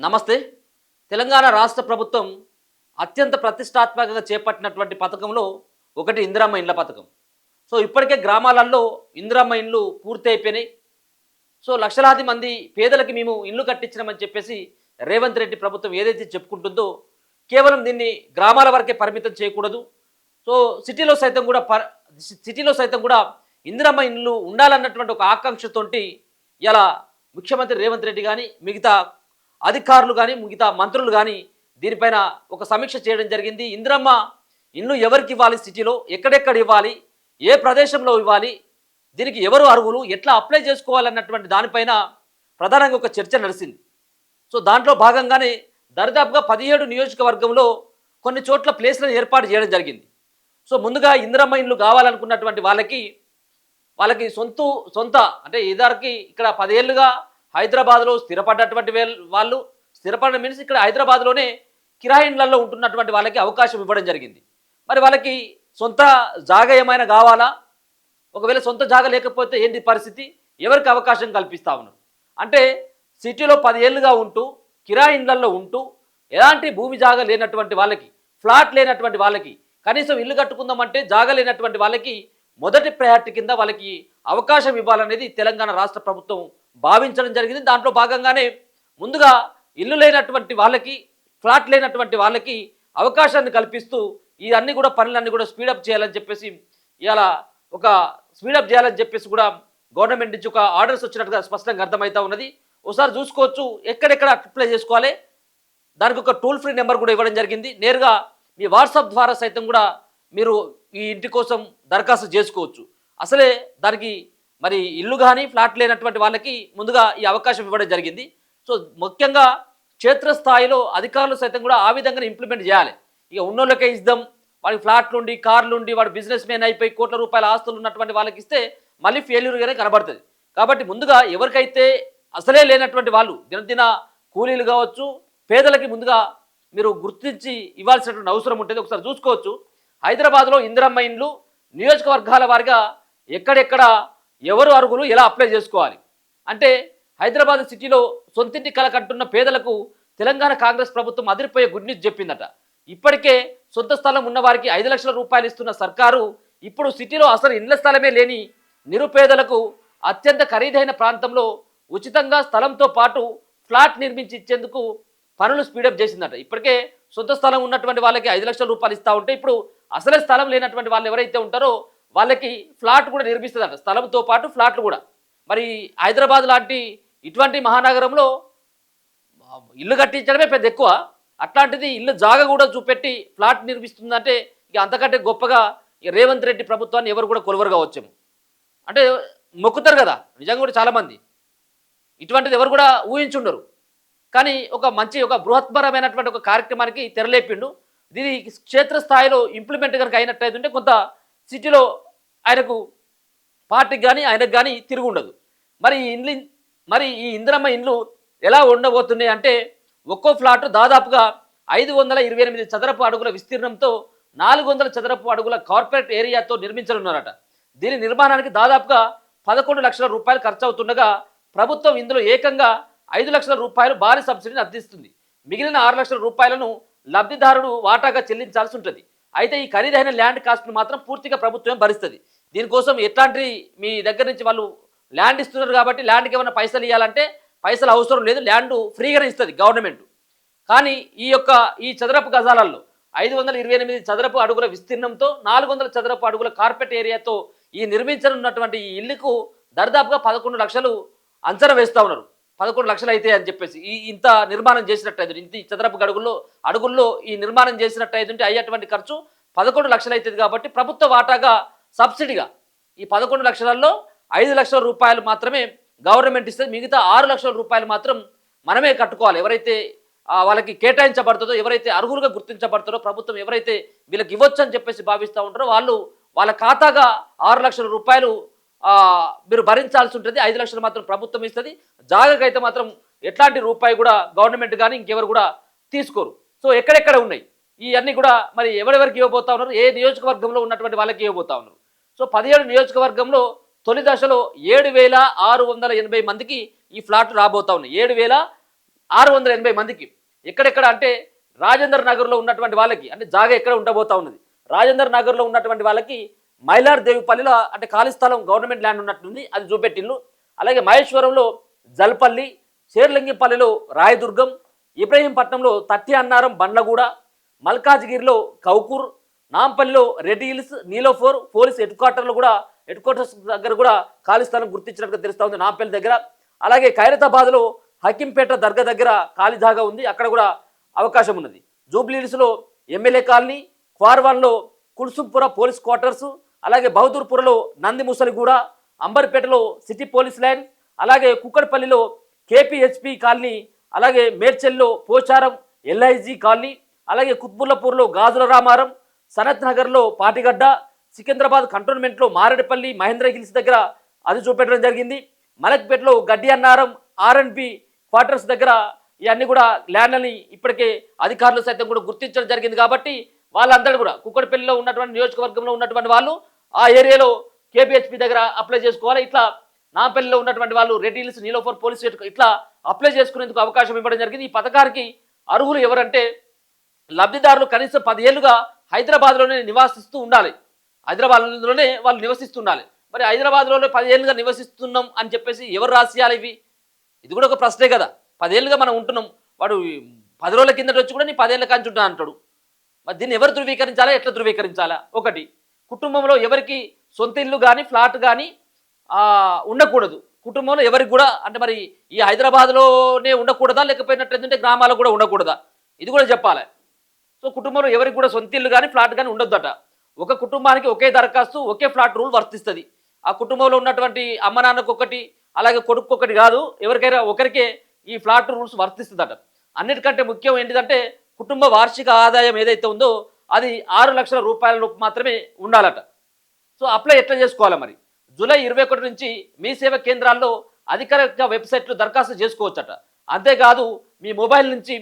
నమస్తే. తెలంగాణ రాష్ట్ర ప్రభుత్వం అత్యంత ప్రతిష్టాత్మకంగా చేపట్టినటువంటి పథకంలో ఒకటి ఇందిరమ్మ ఇండ్ల పథకం. సో ఇప్పటికే గ్రామాలలో ఇందిరమ్మ ఇండ్లు పూర్తి అయిపోయినాయి. సో లక్షలాది మంది పేదలకి మేము ఇల్లు కట్టించినామని చెప్పేసి రేవంత్ రెడ్డి ప్రభుత్వం ఏదైతే చెప్పుకుంటుందో కేవలం దీన్ని గ్రామాల వరకే పరిమితం చేయకూడదు. సో సిటీలో సైతం కూడా ఇందిరమ్మ ఇండ్లు ఉండాలన్నటువంటి ఒక ఆకాంక్షతోటి ఇలా ముఖ్యమంత్రి రేవంత్ రెడ్డి కానీ మిగతా అధికారులు కానీ మిగతా మంత్రులు కానీ దీనిపైన ఒక సమీక్ష చేయడం జరిగింది. ఇందిరమ్మ ఇల్లు ఎవరికి ఇవ్వాలి, సిటీలో ఎక్కడెక్కడ ఇవ్వాలి, ఏ ప్రదేశంలో ఇవ్వాలి, దీనికి ఎవరు అర్హులు, ఎట్లా అప్లై చేసుకోవాలన్నటువంటి దానిపైన ప్రధానంగా ఒక చర్చ నడిచింది. సో దాంట్లో భాగంగానే దరిదాపుగా 17 నియోజకవర్గంలో కొన్ని చోట్ల ప్లేస్లను ఏర్పాటు చేయడం జరిగింది. సో ముందుగా ఇందిరమ్మ ఇల్లు కావాలనుకున్నటువంటి వాళ్ళకి సొంత అంటే ఇదివరకు ఇక్కడ 10 ఏళ్ళుగా హైదరాబాద్లో స్థిరపడ్డటువంటి వాళ్ళు స్థిరపడిన మీన్స్ ఇక్కడ హైదరాబాద్లోనే కిరాయి ఇండ్లలో ఉంటున్నటువంటి వాళ్ళకి అవకాశం ఇవ్వడం జరిగింది. మరి వాళ్ళకి సొంత జాగా ఏమైనా కావాలా, ఒకవేళ సొంత జాగా లేకపోతే ఏంటి పరిస్థితి, ఎవరికి అవకాశం కల్పిస్తా ఉన్నారు అంటే సిటీలో 10 ఏళ్ళుగా ఉంటూ కిరాయి ఇండ్లలో ఉంటూ ఎలాంటి భూమి జాగా లేనటువంటి వాళ్ళకి, ఫ్లాట్ లేనటువంటి వాళ్ళకి, కనీసం ఇల్లు కట్టుకుందామంటే జాగా లేనటువంటి వాళ్ళకి మొదటి ప్రయారిటీ కింద వాళ్ళకి అవకాశం ఇవ్వాలనేది తెలంగాణ రాష్ట్ర ప్రభుత్వం భావించడం జరిగింది. దాంట్లో భాగంగానే ముందుగా ఇల్లు లేనటువంటి వాళ్ళకి, ఫ్లాట్ లేనటువంటి వాళ్ళకి అవకాశాన్ని కల్పిస్తూ ఇవన్నీ కూడా పనులన్నీ కూడా స్పీడప్ చేయాలని చెప్పేసి ఇలా ఒక స్పీడప్ చేయాలని చెప్పేసి కూడా గవర్నమెంట్ నుంచి ఒక ఆర్డర్స్ వచ్చినట్టుగా స్పష్టంగా అర్థమవుతా ఉన్నది. ఒకసారి చూసుకోవచ్చు ఎక్కడెక్కడ అప్లై చేసుకోవాలి. దానికి ఒక టోల్ ఫ్రీ నెంబర్ కూడా ఇవ్వడం జరిగింది. నేరుగా మీ వాట్సాప్ ద్వారా సైతం కూడా మీరు ఈ ఇంటి కోసం దరఖాస్తు చేసుకోవచ్చు. అసలే దానికి మరి ఇల్లు కానీ ఫ్లాట్ లేనటువంటి వాళ్ళకి ముందుగా ఈ అవకాశం ఇవ్వడం జరిగింది. సో ముఖ్యంగా క్షేత్రస్థాయిలో అధికారులు సైతం కూడా ఆ విధంగా ఇంప్లిమెంట్ చేయాలి. ఇక ఉన్నోళ్ళకే ఇద్దాం, వాడికి ఫ్లాట్లు ఉండి కార్లు ఉండి వాడు బిజినెస్ మ్యాన్ అయిపోయి కోట్ల రూపాయల ఆస్తులు ఉన్నటువంటి వాళ్ళకి ఇస్తే మళ్ళీ ఫెయిల్యూర్గానే కనబడుతుంది. కాబట్టి ముందుగా ఎవరికైతే అసలే లేనటువంటి వాళ్ళు దినదిన కూలీలు కావచ్చు, పేదలకి ముందుగా మీరు గుర్తించి ఇవ్వాల్సినటువంటి అవసరం ఉంటుంది. ఒకసారి చూసుకోవచ్చు హైదరాబాద్లో ఇందిరమ్మ ఇండ్లు నియోజకవర్గాల వారిగా ఎక్కడెక్కడ ఎవరు అర్హులు, ఎలా అప్లై చేసుకోవాలి అంటే హైదరాబాద్ సిటీలో సొంతింటి కల కంటున్న పేదలకు తెలంగాణ కాంగ్రెస్ ప్రభుత్వం అదిరిపోయే గుడ్ న్యూస్ చెప్పిందట. ఇప్పటికే సొంత స్థలం ఉన్న వారికి 5 లక్షల రూపాయలు ఇస్తున్న సర్కారు ఇప్పుడు సిటీలో అసలు ఇండ్ల స్థలమే లేని నిరుపేదలకు అత్యంత ఖరీదైన ప్రాంతంలో ఉచితంగా స్థలంతో పాటు ఫ్లాట్ నిర్మించి ఇచ్చేందుకు పనులు స్పీడప్ చేసిందట. ఇప్పటికే సొంత స్థలం ఉన్నటువంటి వాళ్ళకి 5 లక్షల రూపాయలు ఇస్తూ ఉంటే ఇప్పుడు అసలే స్థలం లేనటువంటి వాళ్ళు ఎవరైతే ఉంటారో వాళ్ళకి ఫ్లాట్ కూడా నిర్మిస్తుందట, స్థలంతో పాటు ఫ్లాట్లు కూడా. మరి హైదరాబాద్ లాంటి ఇటువంటి మహానగరంలో ఇల్లు కట్టించడమే పెద్ద ఎక్కువ, అట్లాంటిది ఇల్లు జాగా కూడా చూపెట్టి ఫ్లాట్ నిర్మిస్తుందంటే ఇక అంతకంటే గొప్పగా రేవంత్ రెడ్డి ప్రభుత్వాన్ని ఎవరు కూడా కొలువరుగా వచ్చాము అంటే మొక్కుతారు కదా. నిజంగా కూడా చాలామంది ఇటువంటిది ఎవరు కూడా ఊహించుండరు. కానీ ఒక బృహత్పరమైనటువంటి ఒక కార్యక్రమానికి తెరలేపిండు. ఇది క్షేత్రస్థాయిలో ఇంప్లిమెంట్ కనుక అయినట్టయితే కొంత సిటీలో ఆయనకు పార్టీకి కానీ ఆయనకు కానీ తిరిగి ఉండదు. మరి ఈ ఇందిరమ్మ ఇండ్లు ఎలా ఉండబోతున్నాయి అంటే ఒక్కో ఫ్లాట్ దాదాపుగా 528 చదరపు అడుగుల విస్తీర్ణంతో 400 చదరపు అడుగుల కార్పొరేట్ ఏరియాతో నిర్మించనున్నారట. దీని నిర్మాణానికి దాదాపుగా 11 లక్షల రూపాయలు ఖర్చు అవుతుండగా ప్రభుత్వం ఇందులో ఏకంగా 5 లక్షల రూపాయలు భారీ సబ్సిడీని అందిస్తుంది. మిగిలిన 6 లక్షల రూపాయలను లబ్ధిదారుడు వాటాగా చెల్లించాల్సి ఉంటుంది. అయితే ఈ ఖరీదైన ల్యాండ్ కాస్ట్ను మాత్రం పూర్తిగా ప్రభుత్వం భరిస్తుంది. దీనికోసం ఎట్లాంటి మీ దగ్గర నుంచి వాళ్ళు ల్యాండ్ ఇస్తున్నారు కాబట్టి ల్యాండ్కి ఏమైనా పైసలు ఇవ్వాలంటే పైసలు అవసరం లేదు, ల్యాండ్ ఫ్రీగానే ఇస్తుంది గవర్నమెంట్. కానీ ఈ చదరపు గజాలలో 528 చదరపు అడుగుల విస్తీర్ణంతో 400 చదరపు అడుగుల కార్పెట్ ఏరియాతో ఈ నిర్మించనున్నటువంటి ఈ ఇల్లుకు దరిదాపుగా 11 లక్షలు అంచనా వేస్తూ ఉన్నారు. 11 లక్షలు అయితే అని చెప్పేసి ఇంత నిర్మాణం చేసినట్టయితే, ఇంత చదరపు అడుగుల్లో ఈ నిర్మాణం చేసినట్టయితే అయ్యేటువంటి ఖర్చు 11 లక్షలు అవుతుంది. కాబట్టి ప్రభుత్వ వాటాగా సబ్సిడీగా ఈ 11 లక్షలలో 5 లక్షల రూపాయలు మాత్రమే గవర్నమెంట్ ఇస్తుంది. మిగతా 6 లక్షల రూపాయలు మాత్రం మనమే కట్టుకోవాలి. ఎవరైతే వాళ్ళకి కేటాయించబడుతుందో, ఎవరైతే అర్హులుగా గుర్తించబడతారో, ప్రభుత్వం ఎవరైతే వీళ్ళకి ఇవ్వచ్చు అని చెప్పేసి భావిస్తూ ఉంటారో వాళ్ళ ఖాతాగా 6 లక్షల రూపాయలు మీరు భరించాల్సి ఉంటుంది. 5 లక్షలు మాత్రం ప్రభుత్వం ఇస్తుంది. జాగాకైతే మాత్రం ఎట్లాంటి రూపాయి కూడా గవర్నమెంట్ కానీ ఇంకెవరు కూడా తీసుకోరు. సో ఎక్కడెక్కడ ఉన్నాయి ఇవన్నీ కూడా మరి ఎవరెవరికి ఇవ్వబోతా ఉన్నారు, ఏ నియోజకవర్గంలో ఉన్నటువంటి వాళ్ళకి ఇవ్వబోతా ఉన్నారు. సో 17 నియోజకవర్గంలో తొలి దశలో 7,680 మందికి ఈ ఫ్లాట్లు రాబోతా ఉన్నాయి. 680 మందికి. ఎక్కడెక్కడ అంటే రాజేందర్ నగర్లో ఉన్నటువంటి వాళ్ళకి, అంటే జాగా ఎక్కడ ఉండబోతా ఉన్నది, రాజేందర్ నగర్లో ఉన్నటువంటి వాళ్ళకి మైలార్ దేవిపల్లిలో అంటే ఖాళీ స్థలం గవర్నమెంట్ ల్యాండ్ ఉన్నట్టుంది, అది చూపెట్టిల్లు. అలాగే మహేశ్వరంలో జల్పల్లి, శేర్లింగిపల్లిలో రాయదుర్గం, ఇబ్రహీంపట్నంలో తట్టి అన్నారం బండ్లగూడ, మల్కాజ్గిరిలో కౌకూర్, నాంపల్లిలో Reddy Hills, Niloufer police headquarters దగ్గర కూడా ఖాళీ స్థలం గుర్తించినట్టుగా తెలుస్తూ ఉంది నాంపల్లి దగ్గర. అలాగే ఖైరతాబాద్లో హకీంపేట దర్గా దగ్గర ఖాళీ జాగా ఉంది, అక్కడ కూడా అవకాశం ఉన్నది. జూబ్లీహిల్స్లో ఎమ్మెల్యే కాలనీ, క్వార్వాన్లో కుల్సుంపుర పోలీస్ క్వార్టర్స్, అలాగే బహదూర్పురలో నంది ముసలిగూడ, అంబర్పేటలో సిటీ పోలీస్ లైన్, అలాగే కుక్కడపల్లిలో కేపీహెచ్పి కాలనీ, అలాగే మేడ్చల్లో పోచారం ఎల్ఐజీ కాలనీ, అలాగే కుత్బుల్లాపూర్లో గాజుల రామారం, సనత్ నగర్లో పాటిగడ్డ, సికింద్రాబాద్ కంటోన్మెంట్లో మారేడుపల్లి మహేంద్ర హిల్స్ దగ్గర అది చూపెట్టడం జరిగింది. మలక్పేటలో గడ్డి అన్నారం ఆర్ఎన్బి క్వార్టర్స్ దగ్గర ఇవన్నీ కూడా ల్యాండ్లని ఇప్పటికే అధికారులు సైతం కూడా గుర్తించడం జరిగింది. కాబట్టి వాళ్ళందరూ కూడా కుక్కడపల్లిలో ఉన్నటువంటి నియోజకవర్గంలో ఉన్నటువంటి వాళ్ళు ఆ ఏరియాలో కేపీహెచ్పి దగ్గర అప్లై చేసుకోవాలి. ఇట్లా నాంపల్లిలో ఉన్నటువంటి వాళ్ళు రెడ్ హిల్స్, నీలోఫర్ పోలీస్ ఇట్లా అప్లై చేసుకునేందుకు అవకాశం ఇవ్వడం జరిగింది. ఈ పథకానికి అర్హులు ఎవరంటే లబ్ధిదారులు కనీసం 10 ఏళ్లుగా హైదరాబాద్లోనే నివాసిస్తూ ఉండాలి. హైదరాబాద్లోనే వాళ్ళు నివసిస్తుండాలి. మరి హైదరాబాద్లోనే 10 ఏళ్ళుగా నివసిస్తున్నాం అని చెప్పేసి ఎవరు రాసియాలి ఇవి? ఇది కూడా ఒక ప్రశ్నే కదా. 10 ఏళ్ళుగా మనం ఉంటున్నాం, వాడు 10 రోజుల కిందట వచ్చి కూడా నీ 10 ఏళ్ళ కాంచి ఉంటా అంటాడు. మరి దీన్ని ఎవరు ధృవీకరించాలా, ఎట్లా ధృవీకరించాలా? ఒకటి, కుటుంబంలో ఎవరికి సొంత ఇల్లు కానీ ఫ్లాట్ కానీ ఉండకూడదు. కుటుంబంలో ఎవరికి కూడా అంటే మరి ఈ హైదరాబాద్లోనే ఉండకూడదా, లేకపోయినట్లయితే గ్రామాల్లో కూడా ఉండకూడదా, ఇది కూడా చెప్పాలి. సో కుటుంబంలో ఎవరికి కూడా సొంత ఇల్లు కానీ ఫ్లాట్ కానీ ఉండొద్దట. ఒక కుటుంబానికి ఒకే దరఖాస్తు, ఒకే ఫ్లాట్ రూల్ వర్తిస్తుంది. ఆ కుటుంబంలో ఉన్నటువంటి అమ్మ నాన్నకు ఒకటి, అలాగే కొడుకు ఒకటి కాదు, ఎవరికైనా ఒకరికే ఈ ఫ్లాట్ రూల్స్ వర్తిస్తుందట. అన్నిటికంటే ముఖ్యం ఏంటిదంటే కుటుంబ వార్షిక ఆదాయం ఏదైతే ఉందో అది 6 లక్షల రూపాయల లోపు మాత్రమే ఉండాలట. సో అప్లై ఎట్లా చేసుకోవాలి మరి? జూలై 21 నుంచి మీ సేవ కేంద్రాల్లో అధికారిక వెబ్సైట్లో దరఖాస్తు చేసుకోవచ్చట. అంతేకాదు మీ మొబైల్ నుంచి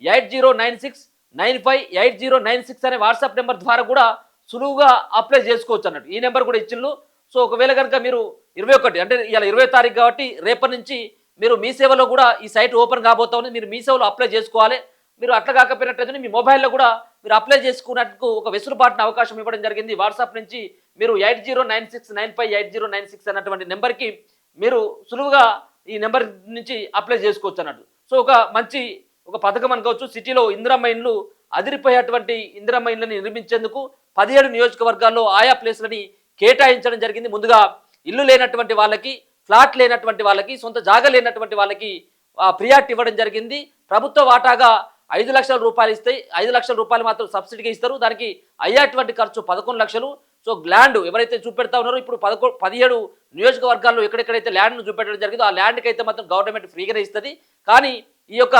8096958096 అనే వాట్సాప్ నెంబర్ ద్వారా కూడా సులువుగా అప్లై చేసుకోవచ్చు అన్నట్టు. ఈ నెంబర్ కూడా ఇచ్చిళ్ళు. సో ఒకవేళ కనుక మీరు 21 అంటే ఇలా 20వ తారీఖు కాబట్టి రేపటి నుంచి మీరు మీ సేవలో కూడా ఈ సైట్ ఓపెన్ కాబోతా ఉంది. మీరు మీ సేవలో అప్లై చేసుకోవాలి. మీరు అట్లా కాకపోయినట్లయితే మీ మొబైల్లో కూడా మీరు అప్లై చేసుకున్నట్టుకు ఒక వెసులుబాటున అవకాశం ఇవ్వడం జరిగింది. వాట్సాప్ నుంచి మీరు 8096958096 అన్నటువంటి నెంబర్కి మీరు సులువుగా ఈ నెంబర్ నుంచి అప్లై చేసుకోవచ్చు అన్నట్టు. సో ఒక పథకం అనుకోవచ్చు. సిటీలో ఇందిరమ్మ ఇండ్లు అదిరిపోయేటువంటి ఇందిరమ్మ ఇండ్లని నిర్మించేందుకు 17 నియోజకవర్గాల్లో ఆయా ప్లేస్లని కేటాయించడం జరిగింది. ముందుగా ఇల్లు లేనటువంటి వాళ్ళకి, ఫ్లాట్ లేనటువంటి వాళ్ళకి, సొంత జాగా లేనటువంటి వాళ్ళకి ప్రియారిటీ ఇవ్వడం జరిగింది. ప్రభుత్వ వాటాగా 5 లక్షల రూపాయలు ఇస్తాయి. 5 లక్షల రూపాయలు మాత్రం సబ్సిడీగా ఇస్తారు. దానికి అయ్యేటువంటి ఖర్చు 11 లక్షలు. సో ల్యాండ్ ఎవరైతే చూపెడతా ఉన్నారో ఇప్పుడు 17 నియోజకవర్గాల్లో ఎక్కడెక్కడైతే ల్యాండ్ను చూపెట్టడం జరిగిందో ఆ ల్యాండ్కి అయితే మాత్రం గవర్నమెంట్ ఫ్రీగానే ఇస్తుంది. కానీ ఈ యొక్క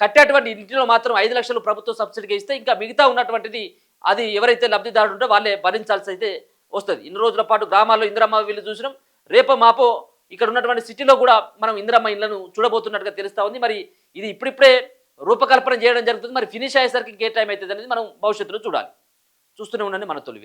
కట్టేటువంటి ఇంటిలో మాత్రం 5 లక్షలు ప్రభుత్వ సబ్సిడీగా ఇస్తే ఇంకా మిగతా ఉన్నటువంటిది అది ఎవరైతే లబ్ధిదారులు ఉంటే వాళ్ళే భరించాల్సి అయితే వస్తుంది. ఇన్ని రోజుల పాటు గ్రామాల్లో ఇందిరమ్మ వీళ్ళు చూసినాం. రేపో మాపో ఇక్కడ ఉన్నటువంటి సిటీలో కూడా మనం ఇందిరమ్మ ఇళ్లను చూడబోతున్నట్టుగా తెలుస్తూ ఉంది. మరి ఇది ఇప్పుడిప్పుడే రూపకల్పన చేయడం జరుగుతుంది. మరి ఫినిష్ అయ్యేసరికి ఏ టైం అవుతుంది అనేది మనం భవిష్యత్తులో చూడాలి. చూస్తూనే ఉండండి మన తొలి వెలుగు.